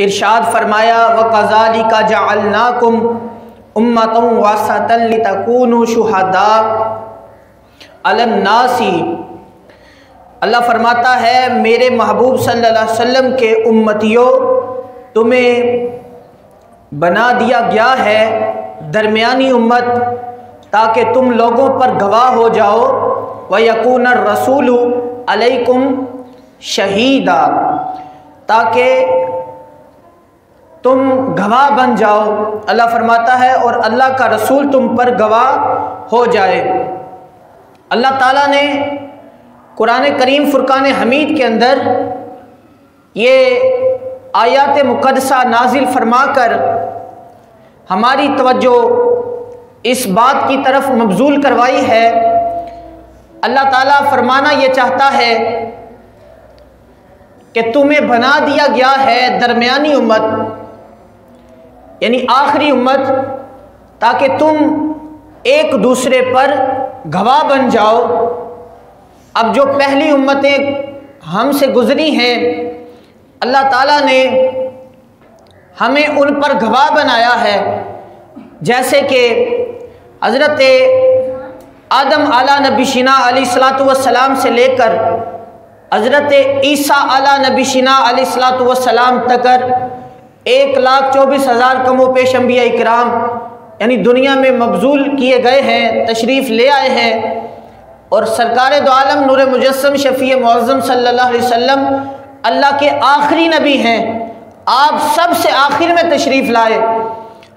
ارشاد فرمایا وَكَذَلِكَ جَعَلْنَاكُمْ أُمَّةً وَسَطًا لِتَكُونُوا شُهَدَاءَ عَلَى النَّاسِ۔ اللہ فرماتا ہے میرے محبوب صلی اللہ علیہ وسلم کے امتیوں، تمہیں بنا دیا گیا ہے درمیانی امت تاکہ تم لوگوں پر گواہ ہو جاؤ، وَيَكُونَ الرَّسُولُ عَلَيْكُمْ شَهِيدًا، تاکہ تم گواہ بن جاؤ۔ اللہ فرماتا ہے اور اللہ کا رسول تم پر گواہ ہو جائے۔ اللہ تعالیٰ نے قرآن کریم فرقان حمید کے اندر یہ آیات مقدسہ نازل فرما کر ہماری توجہ اس بات کی طرف مبذول کروائی ہے۔ اللہ تعالیٰ فرمانا یہ چاہتا ہے کہ تمہیں بنا دیا گیا ہے درمیانی امت، یعنی آخری امت، تاکہ تم ایک دوسرے پر گواہ بن جاؤ۔ اب جو پہلی امتیں ہم سے گزری ہیں، اللہ تعالیٰ نے ہمیں ان پر گواہ بنایا ہے، جیسے کہ حضرت آدم علیہ نبی شنا علیہ السلام سے لے کر حضرت عیسیٰ علیہ نبی شنا علیہ السلام تک 1,24,000 کم و پیش انبیاء اکرام یعنی دنیا میں مبذول کیے گئے ہیں، تشریف لے آئے ہیں، اور سرکار دو عالم نور مجسم شفیع معظم صلی اللہ علیہ وسلم اللہ کے آخری نبی ہیں۔ آپ سب سے آخر میں تشریف لائے،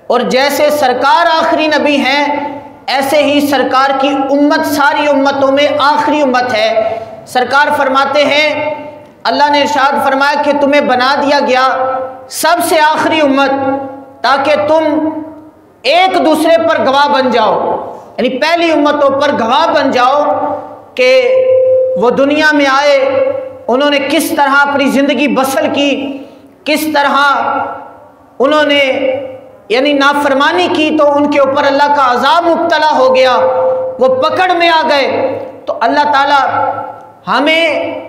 اور جیسے سرکار آخری نبی ہیں ایسے ہی سرکار کی امت ساری امتوں میں آخری امت ہے۔ سرکار فرماتے ہیں، اللہ نے ارشاد فرمایا کہ تمہیں بنا دیا گیا سب سے آخری امت تاکہ تم ایک دوسرے پر گواہ بن جاؤ، یعنی پہلی امتوں پر گواہ بن جاؤ کہ وہ دنیا میں آئے، انہوں نے کس طرح اپنی زندگی بسر کی، کس طرح انہوں نے یعنی نافرمانی کی تو ان کے اوپر اللہ کا عذاب مبتلا ہو گیا، وہ پکڑ میں آ گئے۔ تو اللہ تعالیٰ ہمیں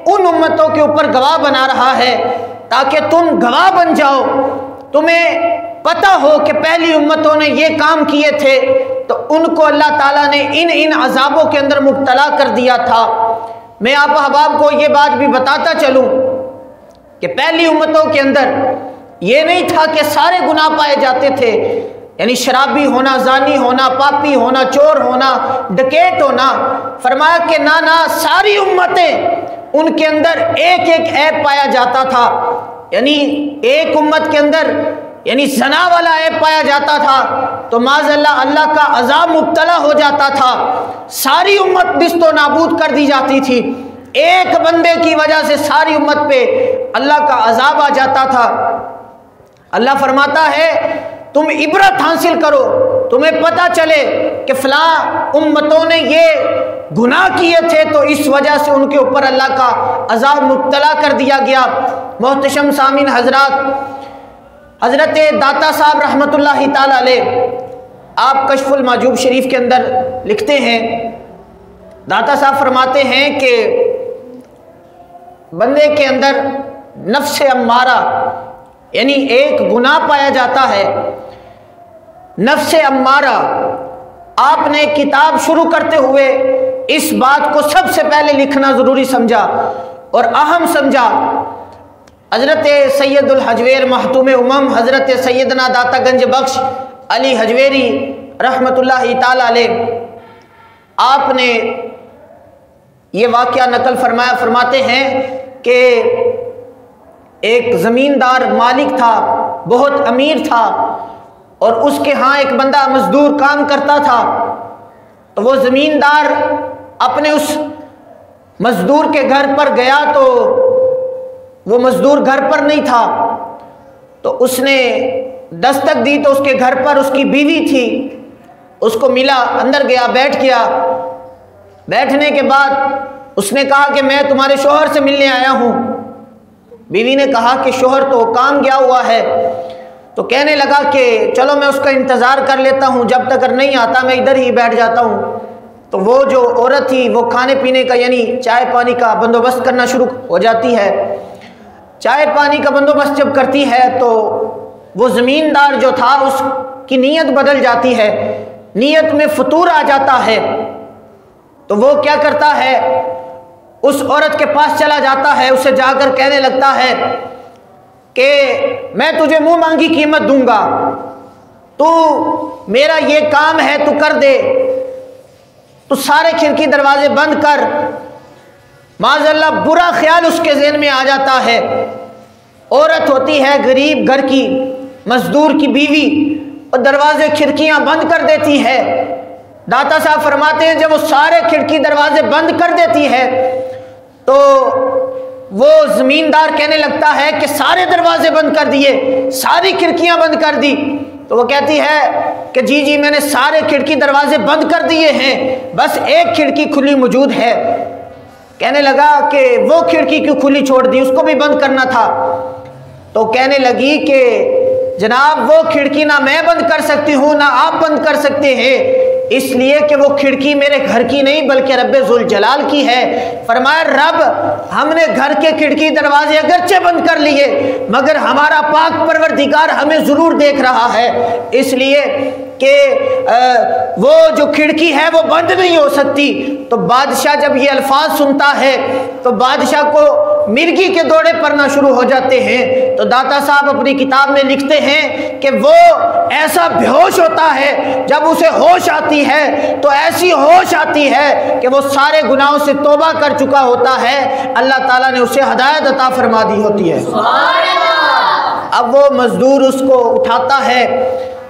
ان امتوں کے اوپر گواہ بنا رہا ہے تاکہ تم گواہ بن جاؤ، تمہیں پتہ ہو کہ پہلی امتوں نے یہ کام کیے تھے تو ان کو اللہ تعالیٰ نے ان عذابوں کے اندر مبتلا کر دیا تھا۔ میں آپ احباب کو یہ بات بھی بتاتا چلوں کہ پہلی امتوں کے اندر یہ نہیں تھا کہ سارے گناہ پائے جاتے تھے، یعنی شرابی ہونا، زانی ہونا، پاپی ہونا، چور ہونا، ڈکیت ہونا۔ فرمایا کہ نہ ساری امتیں ان کے اندر ایک عیب پایا جاتا تھا، یعنی ایک امت کے اندر یعنی زنا والا عیب پایا جاتا تھا تو معاذ اللہ کا عذاب مبتلا ہو جاتا تھا، ساری امت نیست و نابود کر دی جاتی تھی، ایک بندے کی وجہ سے ساری امت پہ اللہ کا عذاب آ جاتا تھا۔ اللہ فرماتا ہے تم عبرت حاصل کرو، تمہیں پتہ چلے کہ فلاں امتوں نے یہ گناہ کیے تھے تو اس وجہ سے ان کے اوپر اللہ کا عذاب مبتلا کر دیا گیا۔ محتشم سامعین حضرات، حضرت داتا صاحب رحمۃ اللہ تعالی علیہ آپ کشف المحجوب شریف کے اندر لکھتے ہیں، داتا صاحب فرماتے ہیں کہ بندے کے اندر نفس امارہ یعنی ایک گناہ پایا جاتا ہے، نفس امارہ۔ آپ نے کتاب شروع کرتے ہوئے اس بات کو سب سے پہلے لکھنا ضروری سمجھا اور اہم سمجھا۔ حضرت سید الحجویر محتوم امم حضرت سیدنا داتا گنج بخش علی حجویری رحمۃ اللہ تعالی علیہ، آپ نے یہ واقعہ نقل فرمایا، فرماتے ہیں کہ ایک زمیندار مالک تھا، بہت امیر تھا، اور اس کے ہاں ایک بندہ مزدور کام کرتا تھا۔ تو وہ زمیندار اپنے اس مزدور کے گھر پر گیا تو وہ مزدور گھر پر نہیں تھا، تو اس نے دستک دی تو اس کے گھر پر اس کی بیوی تھی، اس کو ملا، اندر گیا، بیٹھ گیا۔ بیٹھنے کے بعد اس نے کہا کہ میں تمہارے شوہر سے ملنے آیا ہوں۔ بیوی نے کہا کہ شوہر تو کام گیا ہوا ہے، تو کہنے لگا کہ چلو میں اس کا انتظار کر لیتا ہوں، جب تک نہیں آتا میں ادھر ہی بیٹھ جاتا ہوں۔ تو وہ جو عورت تھی وہ کھانے پینے کا یعنی چائے پانی کا بندوبست کرنا شروع ہو جاتی ہے۔ چائے پانی کا بندوبست جب کرتی ہے تو وہ زمیندار جو تھا اس کی نیت بدل جاتی ہے، نیت میں فطور آ جاتا ہے، تو وہ کیا کرتا ہے، اس عورت کے پاس چلا جاتا ہے، اسے جا کر کہنے لگتا ہے کہ میں تجھے منہ مانگی قیمت دوں گا، تو میرا یہ کام ہے تو کر دے، تو سارے کھڑکی دروازے بند کر۔ معاذ اللہ برا خیال اس کے ذہن میں آ جاتا ہے، عورت ہوتی ہے غریب گھر کی، مزدور کی بیوی، اور دروازے کھڑکیاں بند کر دیتی ہے۔ داتا صاحب فرماتے ہیں جب وہ سارے کھڑکی دروازے بند کر دیتی ہے تو وہ زمیندار کہنے لگتا ہے کہ سارے دروازے بند کر دیے، ساری کھڑکیاں بند کر دی، تو وہ کہتی ہے کہ جی جی میں نے سارے کھڑکی دروازے بند کر دیے ہیں، بس ایک کھڑکی کھلی موجود ہے۔ کہنے لگا کہ وہ کھڑکی کیوں کھلی چھوڑ دی، اس کو بھی بند کرنا تھا، تو کہنے لگی کہ جناب وہ کھڑکی نہ میں بند کر سکتی ہوں نہ آپ بند کر سکتے ہیں، اس لیے کہ وہ کھڑکی میرے گھر کی نہیں بلکہ رب ذوالجلال کی ہے۔ فرمایا رب ہم نے گھر کے کھڑکی دروازے اگرچہ بند کر لیے مگر ہمارا پاک پروردگار ہمیں ضرور دیکھ رہا ہے، اس لیے کہ وہ جو کھڑکی ہے وہ بند نہیں ہو سکتی۔ تو بادشاہ جب یہ الفاظ سنتا ہے تو بادشاہ کو مرغی کے دوڑے پڑنا شروع ہو جاتے ہیں۔ تو داتا صاحب اپنی کتاب میں لکھتے ہیں کہ وہ ایسا بے ہوش ہوتا ہے، جب اسے ہوش آتی ہے تو ایسی ہوش آتی ہے کہ وہ سارے گناہوں سے توبہ کر چکا ہوتا ہے، اللہ تعالیٰ نے اسے ہدایت عطا فرما دی ہوتی ہے۔ اب وہ مزدور اس کو اٹھاتا ہے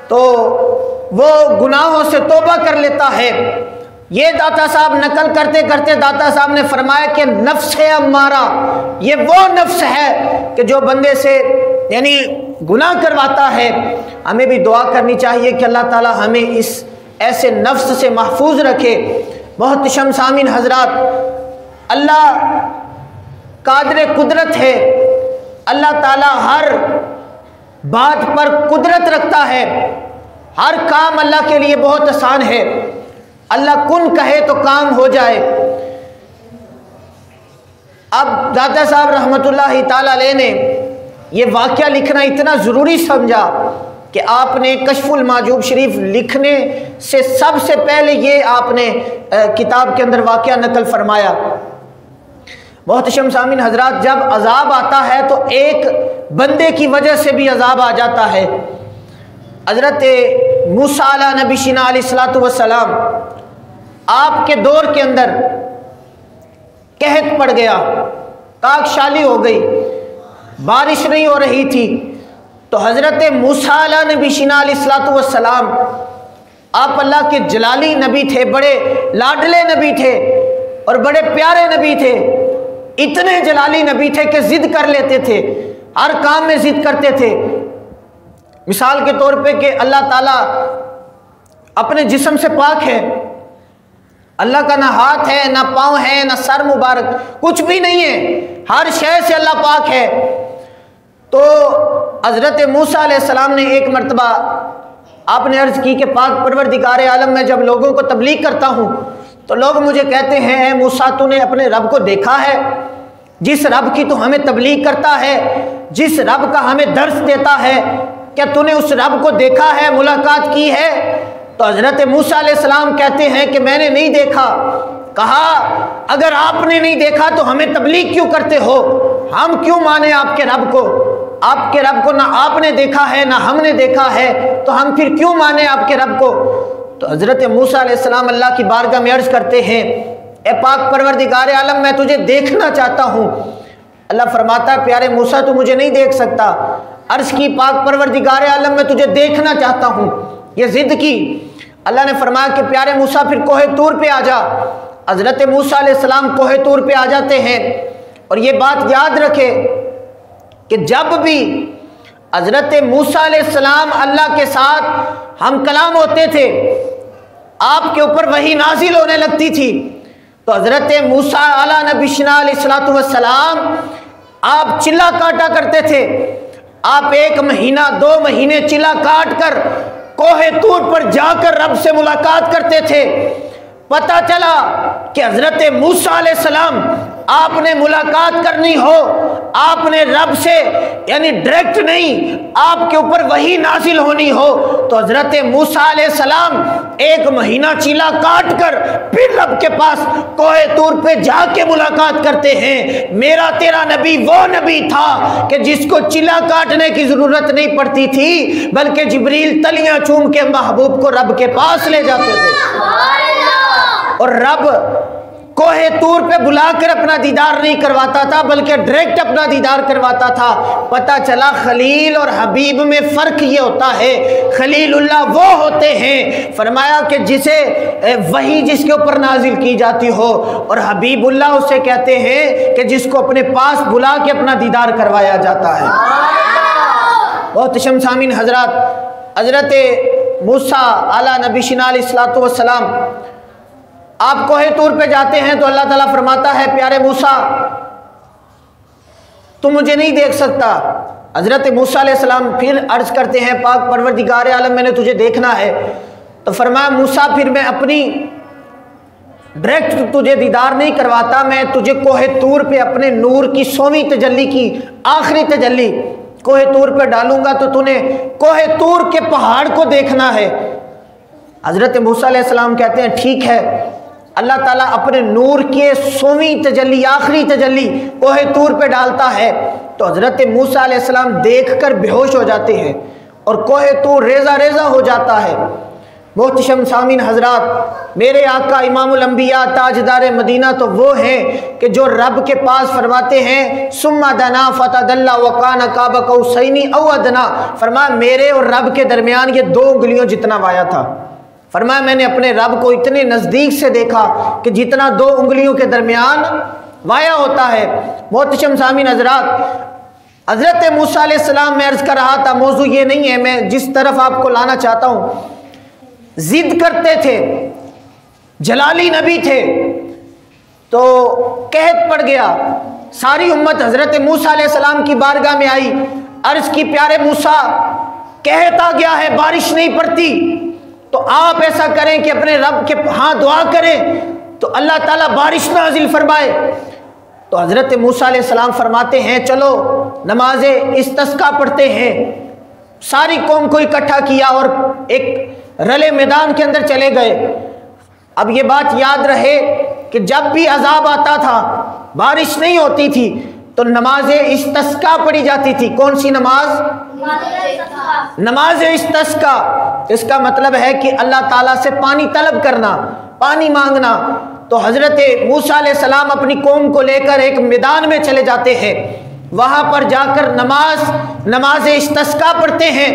تو وہ گناہوں سے توبہ کر لیتا ہے۔ یہ داتا صاحب نقل کرتے کرتے داتا صاحب نے فرمایا کہ نفس امارہ یہ وہ نفس ہے کہ جو بندے سے یعنی گناہ کرواتا ہے۔ ہمیں بھی دعا کرنی چاہیے کہ اللہ تعالی ہمیں اس ایسے نفس سے محفوظ رکھے۔ محتشم سامعین حضرات، اللہ قادر قدرت ہے، اللہ تعالی ہر بات پر قدرت رکھتا ہے، ہر کام اللہ کے لیے بہت آسان ہے، اللہ کن کہے تو کام ہو جائے۔ اب داتا صاحب رحمۃ اللہ تعالی علیہ نے یہ واقعہ لکھنا اتنا ضروری سمجھا کہ آپ نے کشف المحجوب شریف لکھنے سے سب سے پہلے یہ آپ نے کتاب کے اندر واقعہ نقل فرمایا۔ محتشم سامعین حضرات، جب عذاب آتا ہے تو ایک بندے کی وجہ سے بھی عذاب آ جاتا ہے۔ حضرت موسیٰ علیہ نبی شینا علیہ الصلوۃ والسلام آپ کے دور کے اندر قحط پڑ گیا، کاکشالی ہو گئی، بارش نہیں ہو رہی تھی، تو حضرت موسیٰ علیہ نبی شینا علیہ الصلوۃ والسلام آپ اللہ کے جلالی نبی تھے، بڑے لاڈلے نبی تھے اور بڑے پیارے نبی تھے، اتنے جلالی نبی تھے کہ ضد کر لیتے تھے، ہر کام میں ضد کرتے تھے۔ مثال کے طور پہ کہ اللہ تعالیٰ اپنے جسم سے پاک ہے، اللہ کا نہ ہاتھ ہے نہ پاؤں ہے نہ سر مبارک، کچھ بھی نہیں ہے، ہر شے سے اللہ پاک ہے۔ تو حضرت موسیٰ علیہ السلام نے ایک مرتبہ آپ نے عرض کی کہ پاک پروردگار عالم میں جب لوگوں کو تبلیغ کرتا ہوں تو لوگ مجھے کہتے ہیں اے موسیٰ تو نے اپنے رب کو دیکھا ہے؟ جس رب کی تو ہمیں تبلیغ کرتا ہے، جس رب کا ہمیں درس دیتا ہے، کیا تو نے اس رب کو دیکھا ہے، ملاقات کی ہے؟ تو حضرت موسیٰ علیہ السلام کہتے ہیں کہ میں نے نہیں دیکھا۔ کہا اگر آپ نے نہیں دیکھا تو ہمیں تبلیغ کیوں کرتے ہو؟ ہم کیوں مانیں آپ کے رب کو؟ آپ کے رب کو نہ آپ نے دیکھا ہے نہ ہم نے دیکھا ہے، تو ہم پھر کیوں مانیں آپ کے رب کو؟ تو حضرت موسیٰ علیہ السلام اللہ کی بارگاہ میں عرض کرتے ہیں اے پاک پروردگار عالم میں تجھے دیکھنا چاہتا ہوں۔ اللہ فرماتا ہے پیارے موسیٰ تو مجھے نہیں دیکھ سکتا۔ عرض کی پاک پروردگار عالم میں تجھے دیکھنا چاہتا ہوں، یہ ضد کی۔ اللہ نے فرمایا کہ پیارے موسیٰ پھر کوہ طور پہ آ جا۔ حضرت موسیٰ علیہ السلام کوہ طور پہ آ جاتے ہیں، اور یہ بات یاد رکھے کہ جب بھی حضرت موسیٰ علیہ السلام اللہ کے ساتھ ہم کلام ہوتے تھے، آپ کے اوپر وحی نازل ہونے لگتی تھی، تو حضرت موسیٰ علیہ نبی شنا علیہ الصلوۃ والسلام آپ چلا کاٹا کرتے تھے۔ آپ 1 مہینہ 2 مہینے چلا کاٹ کر کوہ طور پر جا کر رب سے ملاقات کرتے تھے۔ پتہ چلا کہ حضرت موسیٰ علیہ السلام آپ نے ملاقات کرنی ہو، آپ نے رب سے یعنی ڈائریکٹ نہیں آپ کے اوپر وحی نازل ہونی ہو تو حضرت موسیٰ علیہ السلام 1 مہینہ چیلا کاٹ کر پھر رب کے پاس کوہ طور پہ جا کے ملاقات کرتے ہیں۔ میرا تیرا نبی وہ نبی تھا کہ جس کو چیلا کاٹنے کی ضرورت نہیں پڑتی تھی، بلکہ جبریل تلیاں چوم کے محبوب کو رب کے پاس لے جاتے تھے، اور رب کوہ طور پہ بلا کر اپنا دیدار نہیں کرواتا تھا بلکہ ڈائریکٹ اپنا دیدار کرواتا تھا۔ پتہ چلا خلیل اور حبیب میں فرق یہ ہوتا ہے، خلیل اللہ وہ ہوتے ہیں فرمایا کہ جسے وحی جس کے اوپر نازل کی جاتی ہو، اور حبیب اللہ اسے کہتے ہیں کہ جس کو اپنے پاس بلا کے اپنا دیدار کروایا جاتا ہے۔ محترم سامعین حضرات، حضرت موسیٰ علی نبینا علیہ الصلوۃ والسلام آپ کوہ طور پہ جاتے ہیں تو اللہ تعالیٰ فرماتا ہے پیارے موسیٰ تم مجھے نہیں دیکھ سکتا۔ حضرت موسیٰ علیہ السلام پھر عرض کرتے ہیں پاک پروردگار عالم میں نے تجھے دیکھنا ہے، تو فرمایا موسیٰ پھر میں اپنی ڈائریکٹ تجھے دیدار نہیں کرواتا، میں تجھے کوہ طور پہ اپنے نور کی 100ویں تجلی کی آخری تجلی کوہ طور پہ ڈالوں گا تو نے کوہ طور کے پہاڑ کو دیکھنا ہے۔ حضرت موسیٰ علیہ السلام کہتے ہیں ٹھیک ہے۔ اللہ تعالیٰ اپنے نور کے 100ویں تجلی آخری تجلی کوہ طور پہ ڈالتا ہے تو حضرت موسیٰ علیہ السلام دیکھ کر بے ہوش ہو جاتے ہیں اور کوہ طور ریزہ ریزہ ہو جاتا ہے۔ محترم سامعین حضرات، میرے آقا امام الانبیاء تاجدار مدینہ تو وہ ہیں کہ جو رب کے پاس فرماتے ہیں ثم دنا فتدلی وکان قاب قوسین او ادنی، فرمایا میرے اور رب کے درمیان یہ 2 انگلیوں جتنا وایا تھا۔ فرمایا میں نے اپنے رب کو اتنے نزدیک سے دیکھا کہ جتنا 2 انگلیوں کے درمیان وایا ہوتا ہے۔ محترم سامعین حضرات، حضرت موسیٰ علیہ السلام میں عرض کر رہا تھا موضوع یہ نہیں ہے، میں جس طرف آپ کو لانا چاہتا ہوں، ضد کرتے تھے، جلالی نبی تھے، تو قحط پڑ گیا، ساری امت حضرت موسیٰ علیہ السلام کی بارگاہ میں آئی، عرض کی پیارے موسیٰ قحط آ گیا ہے، بارش نہیں پڑتی، تو آپ ایسا کریں کہ اپنے رب کے ہاں دعا کریں تو اللہ تعالیٰ بارش نازل فرمائے۔ تو حضرت موسیٰ علیہ السلام فرماتے ہیں چلو نماز استسقاء پڑھتے ہیں۔ ساری قوم کو اکٹھا کیا اور ایک رلے میدان کے اندر چلے گئے۔ اب یہ بات یاد رہے کہ جب بھی عذاب آتا تھا، بارش نہیں ہوتی تھی تو نماز استسقاء پڑھی جاتی تھی۔ کون سی نماز؟ نماز استسقاء۔ اس کا مطلب ہے کہ اللہ تعالیٰ سے پانی طلب کرنا، پانی مانگنا۔ تو حضرت موسیٰ علیہ السلام اپنی قوم کو لے کر ایک میدان میں چلے جاتے ہیں، وہاں پر جا کر نماز استسقاء پڑھتے ہیں،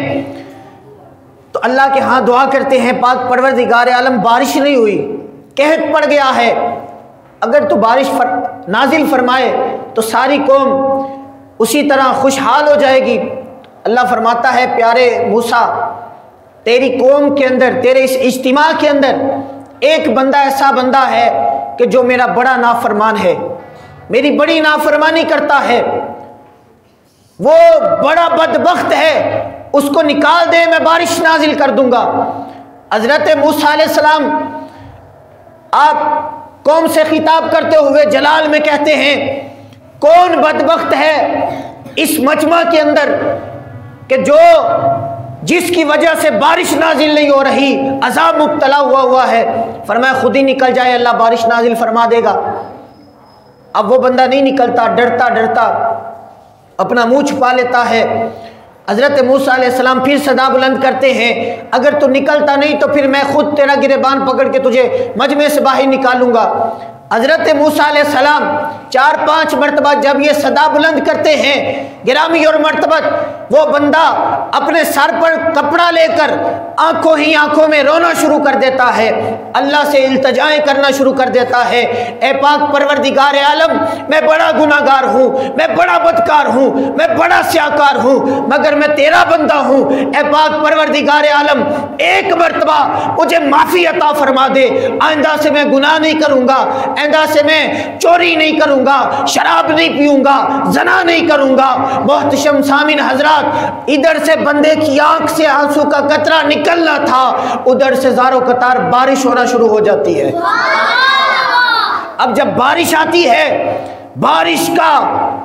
تو اللہ کے ہاں دعا کرتے ہیں پاک پروردگار عالم بارش نہیں ہوئی، قحط پڑ گیا ہے، اگر تو بارش نازل فرمائے تو ساری قوم اسی طرح خوشحال ہو جائے گی۔ اللہ فرماتا ہے پیارے موسیٰ تیری قوم کے اندر، تیرے اس اجتماع کے اندر ایک بندہ ایسا بندہ ہے کہ جو میرا بڑا نافرمان ہے، میری بڑی نافرمانی کرتا ہے، وہ بڑا بدبخت ہے، اس کو نکال دے میں بارش نازل کر دوں گا۔ حضرت موسیٰ علیہ السلام آپ قوم سے خطاب کرتے ہوئے جلال میں کہتے ہیں کون بدبخت ہے اس مجمع کے اندر کہ جس کی وجہ سے بارش نازل نہیں ہو رہی، عذاب مبتلا ہوا ہے۔ فرمایا خود ہی نکل جائے، اللہ بارش نازل فرما دے گا۔ اب وہ بندہ نہیں نکلتا، ڈرتا اپنا منہ چھپا لیتا ہے۔ حضرت موسیٰ علیہ السلام پھر صدا بلند کرتے ہیں اگر تو نکلتا نہیں تو پھر میں خود تیرا گریبان پکڑ کے تجھے مجمع سے باہر نکالوں گا۔ حضرت موسیٰ علیہ السلام 4-5 مرتبہ جب یہ صدا بلند کرتے ہیں، گرامی اور مرتبت وہ بندہ اپنے سر پر کپڑا لے کر آنکھوں میں رونا شروع کر دیتا ہے، اللہ سے التجائیں کرنا شروع کر دیتا ہے، اے پاک پروردگار عالم میں بڑا گناہگار ہوں، میں بڑا بدکار ہوں، میں بڑا سیاکار ہوں، مگر میں تیرا بندہ ہوں، اے پاک پروردگار عالم ایک مرتبہ مجھے معافی عطا فرما دے، آئندہ سے میں گناہ نہیں کروں گا، آئندہ سے میں چوری نہیں کروں گا، شراب نہیں پیوں گا، زنا نہیں کروں گا۔ محتشم سامعین حضرات، ادھر سے بندے کی آنکھ سے آنسو کا قطرہ نکلنا تھا، ادھر سے زاروں قطار بارش ہونا شروع ہو جاتی ہے۔ اب جب بارش آتی ہے، بارش کا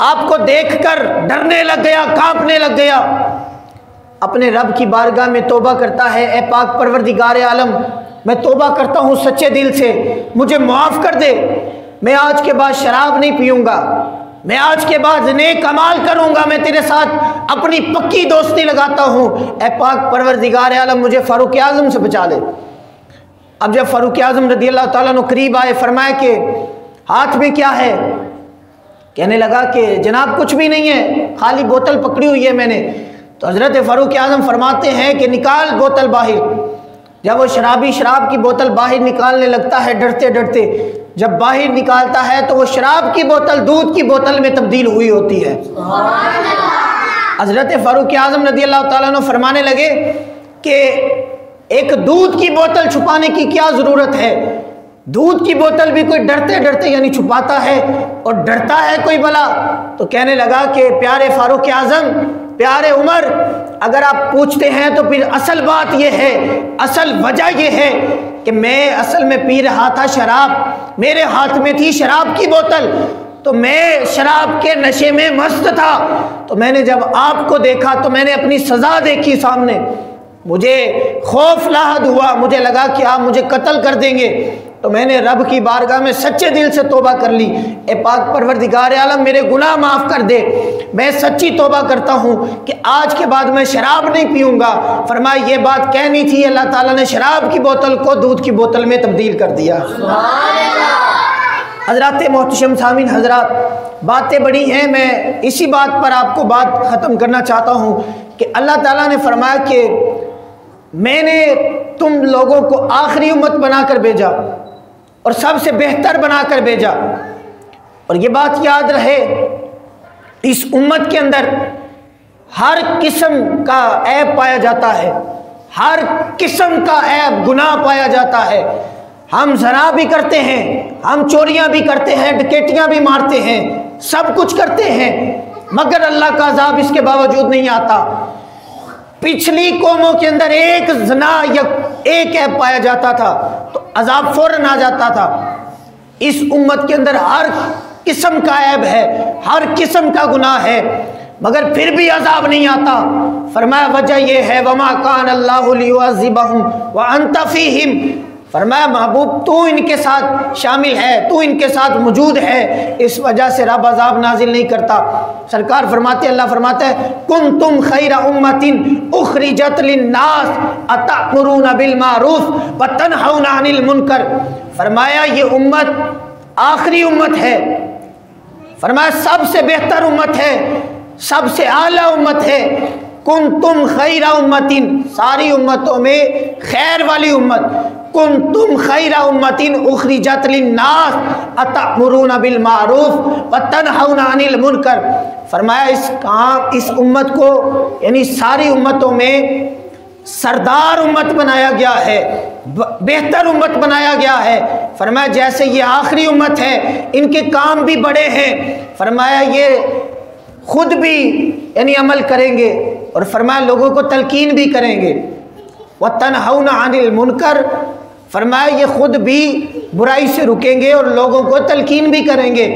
آپ کو دیکھ کر ڈرنے لگ گیا، کانپنے لگ گیا، اپنے رب کی بارگاہ میں توبہ کرتا ہے، اے پاک پروردگار عالم، میں توبہ کرتا ہوں سچے دل سے، مجھے معاف کر دے، میں آج کے بعد شراب نہیں پیوں گا، میں آج کے بعد نیک عمال کروں گا، میں تیرے ساتھ اپنی پکی دوستی لگاتا ہوں، اے پاک پروردگار عالم مجھے فاروق اعظم سے بچا لے۔ اب جب فاروق اعظم رضی اللہ تعالیٰ عنہ قریب آئے، فرمایا کہ ہاتھ میں کیا ہے؟ کہنے لگا کہ جناب کچھ بھی نہیں ہے، خالی بوتل پکڑی ہوئی ہے میں نے۔ تو حضرت فاروق اعظم فرماتے ہیں کہ نکال بوتل باہر۔ جب وہ شرابی شراب کی بوتل باہر نکالنے لگتا ہے ڈرتے ڈرتے، جب باہر نکالتا ہے تو وہ شراب کی بوتل دودھ کی بوتل میں تبدیل ہوئی ہوتی ہے۔ حضرت فاروق اعظم رضی اللہ تعالیٰ عنہ فرمانے لگے کہ ایک دودھ کی بوتل چھپانے کی کیا ضرورت ہے؟ دودھ کی بوتل بھی کوئی ڈرتے ڈرتے یعنی چھپاتا ہے اور ڈرتا ہے کوئی بلا۔ تو کہنے لگا کہ پیارے فاروق اعظم، پیارے عمر، اگر آپ پوچھتے ہیں تو پھر اصل بات یہ ہے، اصل وجہ یہ ہے کہ میں اصل میں پی رہا تھا شراب، میرے ہاتھ میں تھی شراب کی بوتل، تو میں شراب کے نشے میں مست تھا، تو میں نے جب آپ کو دیکھا تو میں نے اپنی سزا دیکھی سامنے، مجھے خوف لاحق ہوا، مجھے لگا کہ آپ مجھے قتل کر دیں گے، تو میں نے رب کی بارگاہ میں سچے دل سے توبہ کر لی، اے پاک پروردگار عالم میرے گناہ معاف کر دے، میں سچی توبہ کرتا ہوں کہ آج کے بعد میں شراب نہیں پیوں گا۔ فرمایا یہ بات کہنی تھی، اللہ تعالیٰ نے شراب کی بوتل کو دودھ کی بوتل میں تبدیل کر دیا۔ حضرات محتشم سامعین حضرات، باتیں بڑی ہیں، میں اسی بات پر آپ کو بات ختم کرنا چاہتا ہوں کہ اللہ تعالیٰ نے فرمایا کہ میں نے تم لوگوں کو آخری امت بنا کر بھیجا اور سب سے بہتر بنا کر بھیجا، اور یہ بات یاد رہے اس امت کے اندر ہر قسم کا عیب پایا جاتا ہے، ہر قسم کا عیب گناہ پایا جاتا ہے، ہم زنا بھی کرتے ہیں، ہم چوریاں بھی کرتے ہیں، ڈکیٹیاں بھی مارتے ہیں، سب کچھ کرتے ہیں، مگر اللہ کا عذاب اس کے باوجود نہیں آتا۔ پچھلی قوموں کے اندر ایک زنا یا ایک عیب پایا جاتا تھا تو عذاب فوراً آ جاتا تھا، اس امت کے اندر ہر قسم کا عیب ہے، ہر قسم کا گناہ ہے، مگر پھر بھی عذاب نہیں آتا۔ فرمایا وجہ یہ ہے وما کان اللہ لیعذبہم وانت فیہم، فرمایا محبوب تو ان کے ساتھ شامل ہے، تو ان کے ساتھ موجود ہے، اس وجہ سے رب عذاب نازل نہیں کرتا۔ سرکار فرماتے، اللہ فرماتا ہے کنتم خیر امت اخرجت للناس اتأمرون بالمعروف وتنہون عن المنکر، فرمایا یہ امت آخری امت ہے، فرمایا سب سے بہتر امت ہے، سب سے اعلیٰ امت ہے، کنتم خیر امت، ساری امتوں میں خیر والی امت، کنتم خیر امت اخرجت للناس اتأمرون بالمعروف وتنہون عن المنکر، فرمایا اس امت کو یعنی ساری امتوں میں سردار امت بنایا گیا ہے، بہتر امت بنایا گیا ہے۔ فرمایا جیسے یہ آخری امت ہے ان کے کام بھی بڑے ہیں، فرمایا یہ خود بھی یعنی عمل کریں گے، اور فرمایا لوگوں کو تلقین بھی کریں گے، وَتَنْهَوْنَ عَنِ الْمُنْكَرِ، فرمایا یہ خود بھی برائی سے رکیں گے اور لوگوں کو تلقین بھی کریں گے۔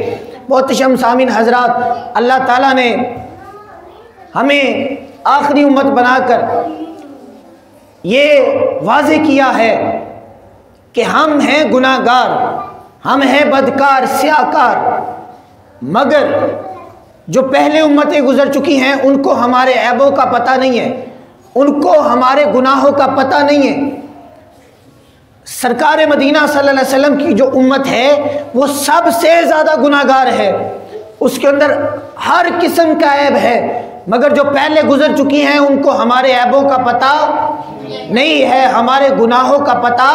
محتشم سامعین حضرات، اللہ تعالیٰ نے ہمیں آخری امت بنا کر یہ واضح کیا ہے کہ ہم ہیں گناہ گار، ہم ہیں بدکار، سیاہکار، مگر جو پہلے امتیں گزر چکی ہیں ان کو ہمارے عیبوں کا پتہ نہیں ہے، ان کو ہمارے گناہوں کا پتہ نہیں ہے۔ سرکار مدینہ صلی اللہ علیہ وسلم کی جو امت ہے وہ سب سے زیادہ گناہ گار ہے، اس کے اندر ہر قسم کا عیب ہے، مگر جو پہلے گزر چکی ہیں ان کو ہمارے عیبوں کا پتہ نہیں ہے، ہمارے گناہوں کا پتہ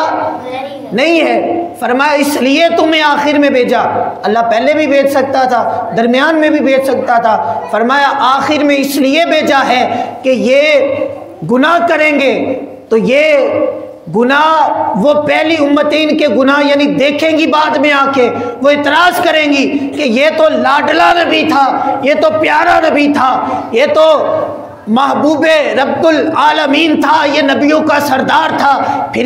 نہیں ہے۔ فرمایا اس لیے تمہیں آخر میں بھیجا، اللہ پہلے بھی بھیج سکتا تھا، درمیان میں بھی بھیج سکتا تھا، فرمایا آخر میں اس لیے بھیجا ہے کہ یہ گناہ کریں گے تو یہ گناہ وہ پہلی امتیں کے گناہ یعنی دیکھیں گی بعد میں آ کے، وہ اعتراض کریں گی کہ یہ تو لاڈلا نبی تھا، یہ تو پیارا نبی تھا، یہ تو محبوب رب العالمین تھا، یہ نبیوں کا سردار تھا، پھر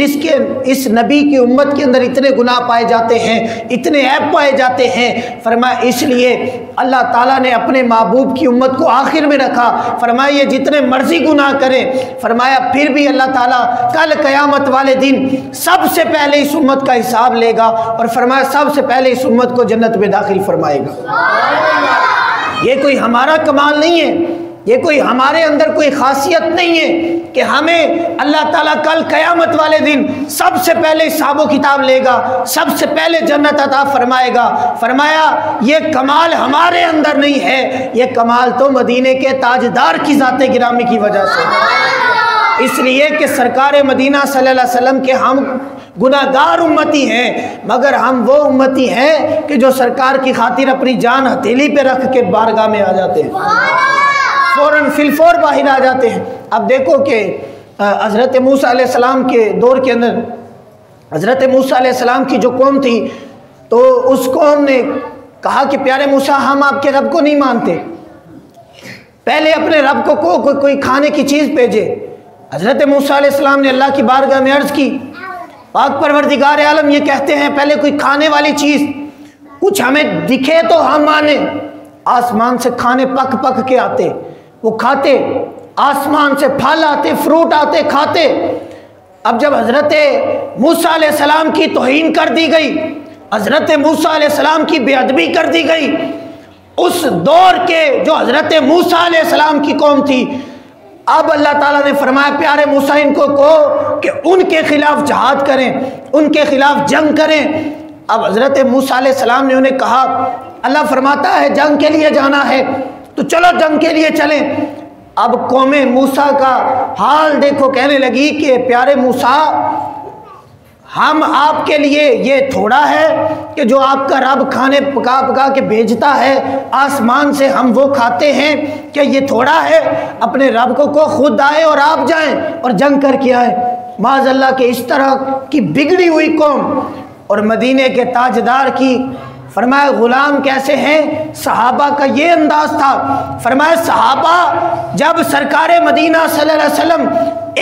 اس نبی کی امت کے اندر اتنے گناہ پائے جاتے ہیں، اتنے عیب پائے جاتے ہیں۔ فرمایا اس لیے اللہ تعالیٰ نے اپنے محبوب کی امت کو آخر میں رکھا۔ فرمایا یہ جتنے مرضی گناہ کریں، فرمایا پھر بھی اللہ تعالیٰ کل قیامت والے دن سب سے پہلے اس امت کا حساب لے گا، اور فرمایا سب سے پہلے اس امت کو جنت میں داخل فرمائے گا۔ یہ کوئی ہمارا کمال نہیں ہے، یہ کوئی ہمارے اندر کوئی خاصیت نہیں ہے کہ ہمیں اللہ تعالیٰ کل قیامت والے دن سب سے پہلے حساب و کتاب لے گا، سب سے پہلے جنت عطا فرمائے گا۔ فرمایا یہ کمال ہمارے اندر نہیں ہے، یہ کمال تو مدینے کے تاجدار کی ذات گرامی کی وجہ سے، اس لیے کہ سرکار مدینہ صلی اللہ علیہ وسلم کے ہم گناہگار امتی ہیں، مگر ہم وہ امتی ہیں کہ جو سرکار کی خاطر اپنی جان ہتھیلی پہ رکھ کے بارگاہ میں آ جاتے ہیں، فوراً فی الفور باہر آ جاتے ہیں۔ اب دیکھو کہ حضرت موسیٰ علیہ السلام کے دور کے اندر حضرت موسیٰ علیہ السلام کی جو قوم تھی، تو اس قوم نے کہا کہ پیارے موسیٰ ہم آپ کے رب کو نہیں مانتے، پہلے اپنے رب کو کوئی کھانے کی چیز بھیجے۔ حضرت موسیٰ علیہ السلام نے اللہ کی بارگاہ میں عرض کی، پاک پروردگار عالم یہ کہتے ہیں پہلے کوئی کھانے والی چیز کچھ ہمیں دکھے تو ہم مانے۔ آسمان سے کھانے پک پک کے آتے، وہ کھاتے، آسمان سے پھل آتے، فروٹ آتے، کھاتے۔ اب جب حضرت موسیٰ علیہ السلام کی توہین کر دی گئی، حضرت موسیٰ علیہ السلام کی بے ادبی کر دی گئی، اس دور کے جو حضرت موسیٰ علیہ السلام کی قوم تھی، اب اللہ تعالیٰ نے فرمایا پیارے موسیٰ ان کو کہو کہ ان کے خلاف جہاد کریں، ان کے خلاف جنگ کریں۔ اب حضرت موسیٰ علیہ السلام نے انہیں کہا، اللہ فرماتا ہے جنگ کے لیے جانا ہے تو چلو جنگ کے لیے چلیں۔ اب قوم موسیٰ کا حال دیکھو، کہنے لگی کہ پیارے موسیٰ ہم آپ کے لیے یہ تھوڑا ہے کہ جو آپ کا رب کھانے پکا پکا کے بھیجتا ہے آسمان سے ہم وہ کھاتے ہیں، کہ یہ تھوڑا ہے؟ اپنے رب کو خود آئے اور آپ جائیں اور جنگ کر کے آئے۔ معاذ اللہ کہ اس طرح کی بگڑی ہوئی قوم اور مدینے کے تاجدار کی فرمایا غلام کیسے ہیں؟ صحابہ کا یہ انداز تھا۔ فرمایا صحابہ جب سرکار مدینہ صلی اللہ علیہ وسلم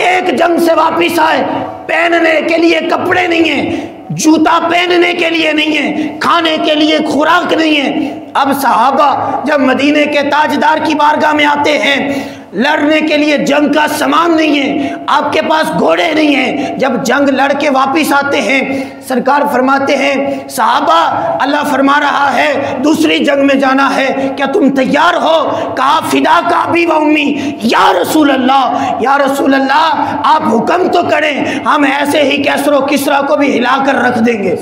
ایک جنگ سے واپس آئے، پہننے کے لیے کپڑے نہیں ہیں، جوتا پہننے کے لیے نہیں ہے، کھانے کے لیے خوراک نہیں ہے۔ اب صحابہ جب مدینے کے تاجدار کی بارگاہ میں آتے ہیں، لڑنے کے لیے جنگ کا سامان نہیں ہے، آپ کے پاس گھوڑے نہیں ہیں، جب جنگ لڑ کے واپس آتے ہیں سرکار فرماتے ہیں صحابہ اللہ فرما رہا ہے دوسری جنگ میں جانا ہے، کیا تم تیار ہو؟ کہا فدا کا ابی و امی یا رسول اللہ، یا رسول اللہ آپ حکم تو کریں، ہم ایسے ہی کیسر و کسرا کو بھی ہلا کر رکھ دیں گے۔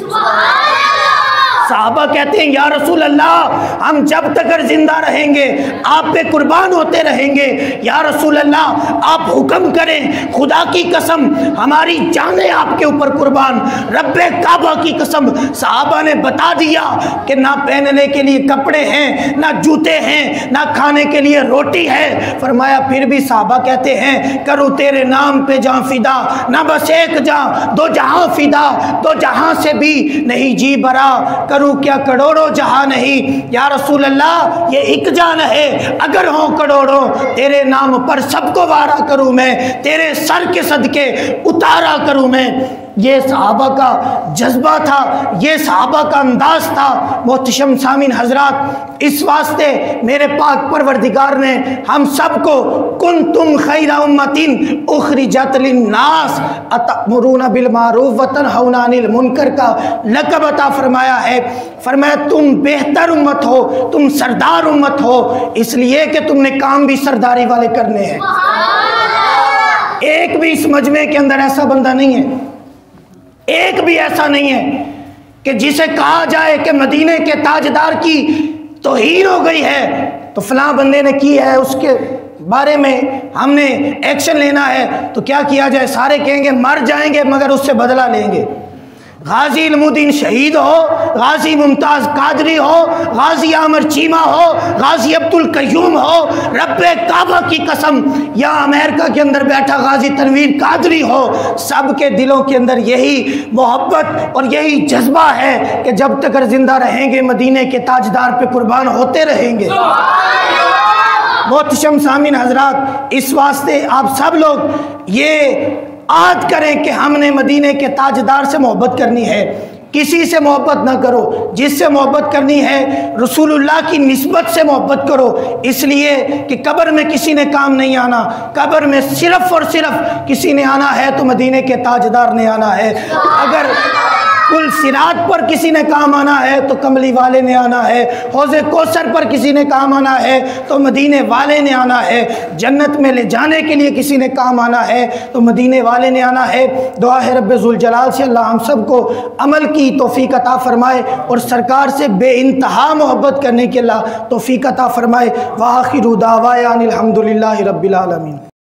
صحابہ کہتے ہیں یا رسول اللہ ہم جب تک زندہ رہیں گے آپ پہ قربان ہوتے رہیں گے، یا رسول اللہ آپ حکم کریں، خدا کی قسم ہماری جانیں آپ کے اوپر قربان، رب کعبہ کی قسم۔ صحابہ نے بتا دیا کہ نہ پہننے کے لیے کپڑے ہیں، نہ جوتے ہیں، نہ کھانے کے لیے روٹی ہے۔ فرمایا پھر بھی صحابہ کہتے ہیں کروں تیرے نام پہ جاں فدا، نہ بس ایک جاں دو جہاں فدا، دو جہاں سے بھی نہیں جی برا، کروں کیا کروڑوں جہاں نہیں، یا رسول اللہ یہ ایک جان ہے، اگر ہوں کروڑوں تیرے نام پر سب کو وارا کروں میں، تیرے سر کے صدقے اتارا کروں میں۔ یہ صحابہ کا جذبہ تھا، یہ صحابہ کا انداز تھا۔ محتشم سامعین حضرات اس واسطے میرے پاک پروردگار نے ہم سب کو کنتم خیر امۃ اخرجت للناس اتأمرون بالمعروف وتنہون عن المنکر کا لقب عطا فرمایا ہے۔ فرمایا تم بہتر امت ہو، تم سردار امت ہو، اس لیے کہ تم نے کام بھی سرداری والے کرنے ہیں۔ ایک بھی اس مجمع کے اندر ایسا بندہ نہیں ہے، ایک بھی ایسا نہیں ہے کہ جسے کہا جائے کہ مدینے کے تاجدار کی توہین ہو گئی ہے تو فلاں بندے نے کی ہے، اس کے بارے میں ہم نے ایکشن لینا ہے تو کیا کیا جائے؟ سارے کہیں گے مر جائیں گے مگر اس سے بدلہ لیں گے۔ غازی علمدین شہید ہو، غازی ممتاز قادری ہو، غازی عامر چیمہ ہو، غازی عبدالقیوم ہو، رب کعبہ کی قسم، یا امریکہ کے اندر بیٹھا غازی تنویر قادری ہو، سب کے دلوں کے اندر یہی محبت اور یہی جذبہ ہے کہ جب تک زندہ رہیں گے مدینے کے تاجدار پہ قربان ہوتے رہیں گے۔ محتشم سامعین حضرات، اس واسطے آپ سب لوگ یہ عہد کریں کہ ہم نے مدینے کے تاجدار سے محبت کرنی ہے، کسی سے محبت نہ کرو، جس سے محبت کرنی ہے رسول اللہ کی نسبت سے محبت کرو، اس لیے کہ قبر میں کسی نے کام نہیں آنا، قبر میں صرف اور صرف کسی نے آنا ہے تو مدینے کے تاجدار نے آنا ہے۔ اگر پل صراط پر کسی نے کام آنا ہے تو کملی والے نے آنا ہے، حوض کوثر پر کسی نے کام آنا ہے تو مدینے والے نے آنا ہے، جنت میں لے جانے کے لیے کسی نے کام آنا ہے تو مدینے والے نے آنا ہے۔ دعا ہے رب ذوالجلال سے اللہ ہم سب کو عمل کی توفیق عطا فرمائے اور سرکار سے بے انتہا محبت کرنے کی اللہ توفیق عطا فرمائے۔ وآخر دعوانا الحمدللہ رب العالمین۔